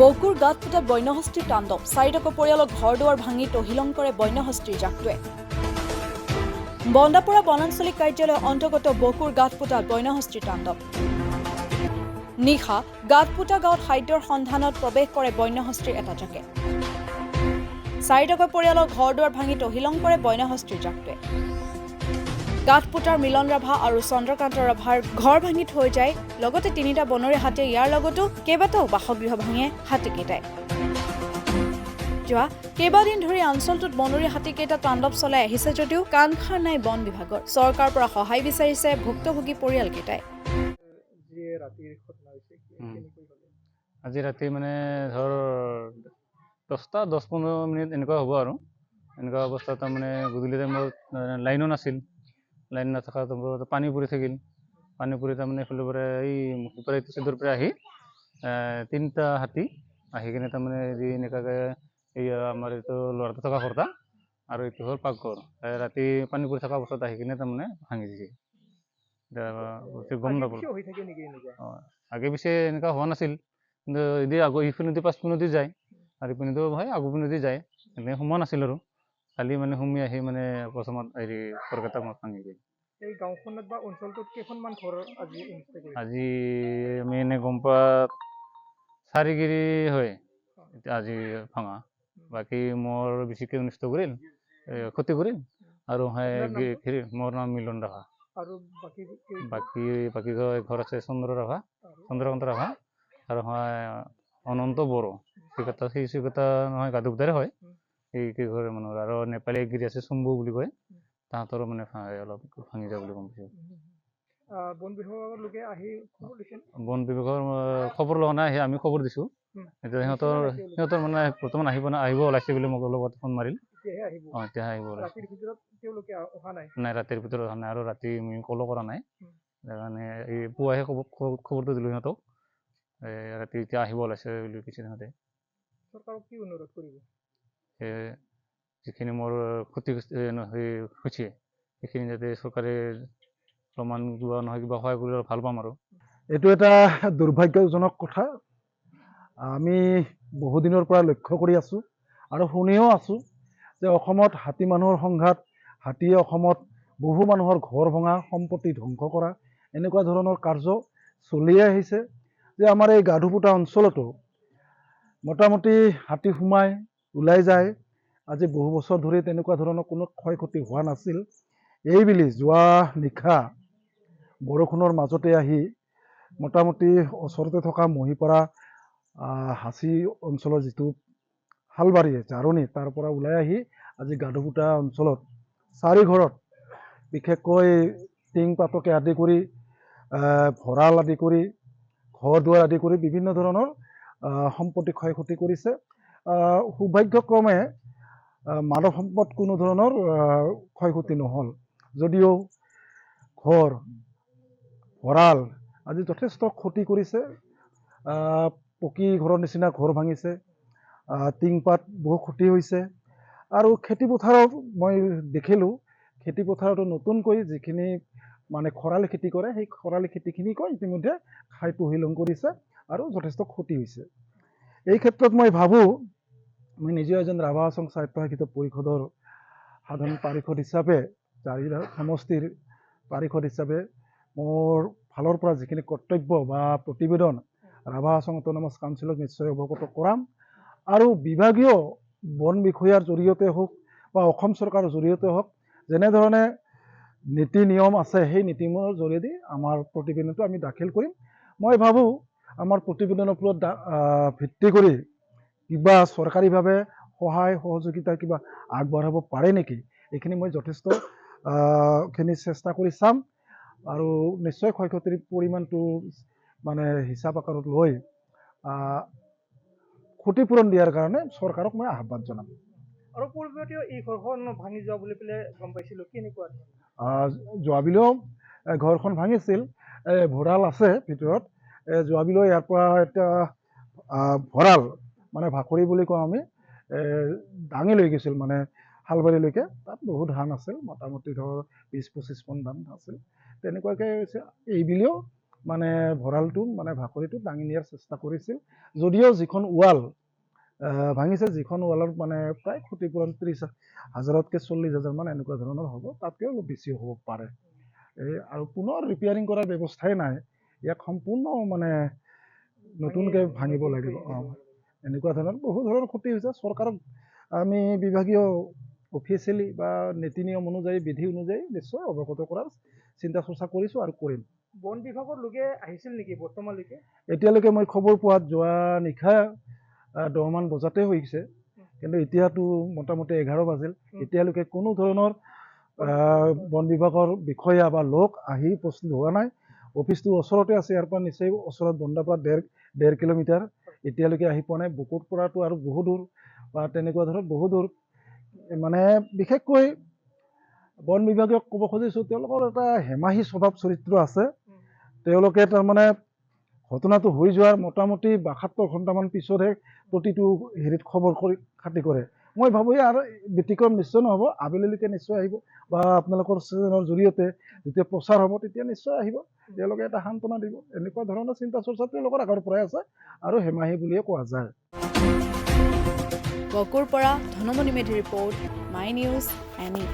বৌকুৰ গাঁত ফুটাত বন্যহস্তীৰ তাণ্ডৱ, চাৰিটাকৈ পৰিয়ালক ঘৰ দুৱাৰ ভাঙি তহিলং কৰে বন্যহস্তীৰ জাকটোৱে। বন্দাপৰা বনাঞ্চলিক কাৰ্যালয়ৰ অন্তৰ্গত বৌকুৰ গাঁত ফুটাত বন্যহস্তীৰ তাণ্ডৱ। নিশা গাঁত ফুটা গাঁৱত খাদ্যৰ সন্ধানত প্ৰৱেশ কৰে বন্যহস্তীৰ এটা জাকে। চাৰিটাকৈ পৰিয়ালৰ ঘৰ দুৱাৰ ভাঙি তহিলং কৰে বন্যহস্তীৰ জাকটোৱে। গাঁত ফুটাৰ মিলন ৰাভা আৰু চন্দ্ৰকান্ত ৰাভাৰ ঘৰ ভাঙি থৈ যায়, লগতে তিনিটা বনৰীয়া হাতীয়ে ইয়াৰ লগতো কেইবাটাও বাসগৃহ ভাঙে হাতীকেইটাই। যোৱা কেইবাদিন ধৰি অঞ্চলটোত বনৰীয়া হাতীকেইটা তাণ্ডৱ চলাই আহিছে যদিও কাণ খাৰ নাই বন বিভাগৰ। চৰকাৰৰ পৰা সহায় বিচাৰিছে ভুক্তভোগী পৰিয়ালকেইটাই। আজি ৰাতি মানে ধৰ 10-15 মিনিট এনেকুৱা হ'ব আৰু এনেকুৱা অৱস্থাত তাৰমানে গধূলি টাইমত লাইনো নাছিল। লাইন নথকা পানী পৰি থাকিল। পানী পৰি তাৰমানে এইফালৰ পৰা এই চাইডৰ পৰা আহি 3টা হাতী আহি কিনে তাৰমানে এনেকুৱাকৈ এই আমাৰ এইটো ল'ৰাটো থকা ঘৰটা আৰু এইটো হ'ল পাকঘৰ। ৰাতি পানী পৰি থকা অৱস্থাত আহি কিনে তাৰমানে ভাঙি দিছে। গম নাপালোঁ। আগে পিছে এনেকুৱা হোৱা নাছিল, কিন্তু যদি ইপিনেদি পাছপিনেদি যায় আৰু ইপিনেদিও হয় আগপিনেদি যায়, এনেকৈ সোমোৱা নাছিল আৰু খালি মানে সুমি আহি মানে প্ৰথমত ঘৰকেইটা ভাঙি গ'ল। এই গাঁওখনত বা অঞ্চলটোত কেইখনমান ঘৰ আজি আমি এনে গম পোৱা 4 গিৰি হয় আজি ভাঙা। বাকী মোৰ বেছিকৈ অনিষ্ট কৰিল, ক্ষতি কৰিল আৰু মোৰ নাম মিলন ৰাভা। আৰু বাকী ঘৰ আছে চন্দ্ৰকান্ত ৰাভা আৰু হয় অনন্ত বড়ো। চিকতা নহয় গাদুকদাৰে হয় এই কেইঘৰ মানুহৰ। আৰু নেপালী গিৰি আছে চম্বু বুলি কয়, তাহাঁতৰো মানে অলপ ভাঙি যায় বুলি গম পাইছোঁ। বন বিভাগৰ লোকে আহি খবৰ দিছিল। বন বিভাগৰ খবৰ লোৱা নাই, আমি খবৰ দিছোঁ। এতিয়া সিহঁতৰ মানে বৰ্তমান আহিব ওলাইছে বুলি মোক লগত ফোন মাৰিল। এতিয়াহে আহিব ওলাইছে। ৰাতিৰ ভিতৰত তেওঁলোকে অহা নাই? নাই, ৰাতিৰ ভিতৰত অহা নাই আৰু ৰাতি আমি কলো কৰা নাই। সেইকাৰণে এই পুৱাহে খবৰটো দিলোঁ সিহঁতক। ৰাতি এতিয়া আহিব ওলাইছে বুলি কৈছে সিহঁতে। চৰকাৰক কি অনুৰোধ কৰিব? যিখিনি মোৰ ক্ষতি হৈছে সেইখিনি যাতে চৰকাৰে প্ৰমাণ কিবা নহয় কিবা সহায় কৰিলে ভাল পাম আৰু। এইটো এটা দুৰ্ভাগ্যজনক কথা। আমি বহুদিনৰ পৰা লক্ষ্য কৰি আছোঁ আৰু শুনিও আছোঁ যে অসমত হাতী মানুহৰ সংঘাত, হাতীয়ে অসমত বহু মানুহৰ ঘৰ ভঙা, সম্পত্তি ধ্বংস কৰা এনেকুৱা ধৰণৰ কাৰ্য চলিয়ে আহিছে। যে আমাৰ এই গাধুপুটা অঞ্চলতো মোটামুটি হাতী সোমাই ওলাই যায়। আজি বহু বছৰ ধৰি তেনেকুৱা ধৰণৰ কোনো ক্ষয় ক্ষতি হোৱা নাছিল। এইবেলি যোৱা নিশা বৰষুণৰ মাজতে আহি মোটামুটি ওচৰতে থকা মহিপাৰা হাঁচি অঞ্চলৰ যিটো হালবাৰী জাৰণি তাৰ পৰা ওলাই আহি আজি গাধুপুটা অঞ্চলত 4 ঘৰত বিশেষকৈ টিং পাতকে আদি কৰি ভঁৰাল আদি কৰি ঘৰ দুৱাৰ আদি কৰি বিভিন্ন ধৰণৰ সম্পত্তি ক্ষয় ক্ষতি কৰিছে। সৌভাগ্যক্ৰমে মানৱ সম্পদ কোনো ধৰণৰ ক্ষয় ক্ষতি নহ'ল, যদিও ঘৰ ভঁৰাল আজি যথেষ্ট ক্ষতি কৰিছে। পকী ঘৰৰ নিচিনা ঘৰ ভাঙিছে, টিংপাত বহু ক্ষতি হৈছে। আৰু খেতিপথাৰত মই দেখিলোঁ, খেতিপথাৰতো নতুনকৈ যিখিনি মানে খৰালি খেতি কৰে সেই খৰালি খেতিখিনিকো ইতিমধ্যে খাই তহিলং কৰিছে আৰু যথেষ্ট ক্ষতি হৈছে। এই ক্ষেত্ৰত মই ভাবোঁ, মই নিজে এজন ৰাভা হাছং স্বায়ত্তশাসিত পৰিষদৰ সাধাৰণ পাৰিষদ হিচাপে, চাৰিটা সমষ্টিৰ পাৰিষদ হিচাপে মোৰ ফালৰ পৰা যিখিনি কৰ্তব্য বা প্ৰতিবেদন ৰাভা হাছং অট'নমাছ কাউন্সিলক নিশ্চয় অৱগত কৰাম। আৰু বিভাগীয় বন বিষয়াৰ জৰিয়তে হওক বা অসম চৰকাৰৰ জৰিয়তে হওক যেনেধৰণে নীতি নিয়ম আছে সেই নীতি নিয়মৰ জৰিয়তে আমাৰ প্ৰতিবেদনটো আমি দাখিল কৰিম। মই ভাবোঁ আমাৰ প্ৰতিবেদনৰ ওপৰত ভিত্তি কৰি কিবা চৰকাৰীভাৱে সহায় সহযোগিতা কিবা আগবঢ়াব পাৰে নেকি, এইখিনি মই যথেষ্টখিনি চেষ্টা কৰি চাম। আৰু নিশ্চয় ক্ষয় ক্ষতিৰ পৰিমাণটো মানে হিচাপ আকাৰত লৈ ক্ষতিপূৰণ দিয়াৰ কাৰণে চৰকাৰক মই আহ্বান জনাম। আৰু পূৰ্বতেও এই ঘৰখন ভাঙি যোৱা বুলি পেলাই গম পাইছিলোঁ, কেনেকুৱা? যোৱাবিলেও ঘৰখন ভাঙিছিল, ভঁৰাল আছে ভিতৰত। যোৱাবিলেও ইয়াৰ পৰা এটা ভঁৰাল মানে ভাকৰি বুলি কওঁ আমি, দাঙি লৈ গৈছিল মানে হালবাৰীলৈকে। তাত বহুত ধান আছিল, মোটামুটি ধৰ 20-25 মোন ধান আছিল। তেনেকুৱাকৈ হৈছে। এইবিলেও মানে ভঁৰালটো মানে ভাকৰিটো দাঙি নিয়াৰ চেষ্টা কৰিছিল যদিও যিখন ৱাল ভাঙিছে যিখন ৱালৰ মানে প্ৰায় ক্ষতিপূৰণ 30,000তকৈ 40,000 মান এনেকুৱা ধৰণৰ হ'ব তাতকৈ অলপ বেছি হ'ব পাৰে আৰু পুনৰ ৰিপেয়াৰিং কৰাৰ ব্যৱস্থাই নাই ইয়াক সম্পূৰ্ণ মানে নতুনকৈ ভাঙিব লাগিব এনেকুৱা ধৰণৰ বহু ধৰণৰ ক্ষতি হৈছে চৰকাৰক আমি বিভাগীয় অফিচিয়েলি বা নীতি নিয়ম অনুযায়ী বিধি অনুযায়ী নিশ্চয় অৱগত কৰাৰ চিন্তা চৰ্চা কৰিছোঁ আৰু কৰিম বন বিভাগৰ লোকে আহিছিল নেকি বৰ্তমানলৈকে এতিয়ালৈকে মই খবৰ পোৱাত যোৱা নিশা 10 মান বজাতে হৈছে কিন্তু এতিয়াতো মোটামুটি 11 বাজিল এতিয়ালৈকে কোনো ধৰণৰ বন বিভাগৰ বিষয়া বা লোক আহি উপস্থিত হোৱা নাই অফিচটো ওচৰতে আছে ইয়াৰ পৰা নিশ্চয় ওচৰত বন্দাৰ পৰা 1.5 কিলোমিটাৰ এতিয়ালৈকে আহি পোৱা নাই বুকুৰ পৰাটো আৰু বহু দূৰ বা তেনেকুৱা ধৰণৰ বহু দূৰ মানে বিশেষকৈ বন বিভাগক ক'ব খুজিছোঁ তেওঁলোকৰ এটা হেমাহী স্বভাৱ চৰিত্ৰ আছে তেওঁলোকে তাৰমানে ঘটনাটো হৈ যোৱাৰ মোটামুটি 72 ঘণ্টামান পিছতহে প্ৰতিটো হেৰিত খবৰ কৰি খাতি কৰে মই ভাবোঁ ইয়াৰ ব্যতিক্ৰম নিশ্চয় নহ'ব আবেলিলৈকে নিশ্চয় আহিব বা আপোনালোকৰ চেনেলৰ জৰিয়তে যেতিয়া প্ৰচাৰ হ'ব তেতিয়া নিশ্চয় আহিব তেওঁলোকে এটা সান্তনা দিব এনেকুৱা ধৰণৰ চিন্তা চৰ্চা তেওঁলোকৰ আগৰ পৰাই আছে আৰু হেমাহী বুলিয়ে কোৱা যায় বকুৰ পৰা ধনমণি মেধিৰ ৰিপৰ্ট মাই নিউজ এনি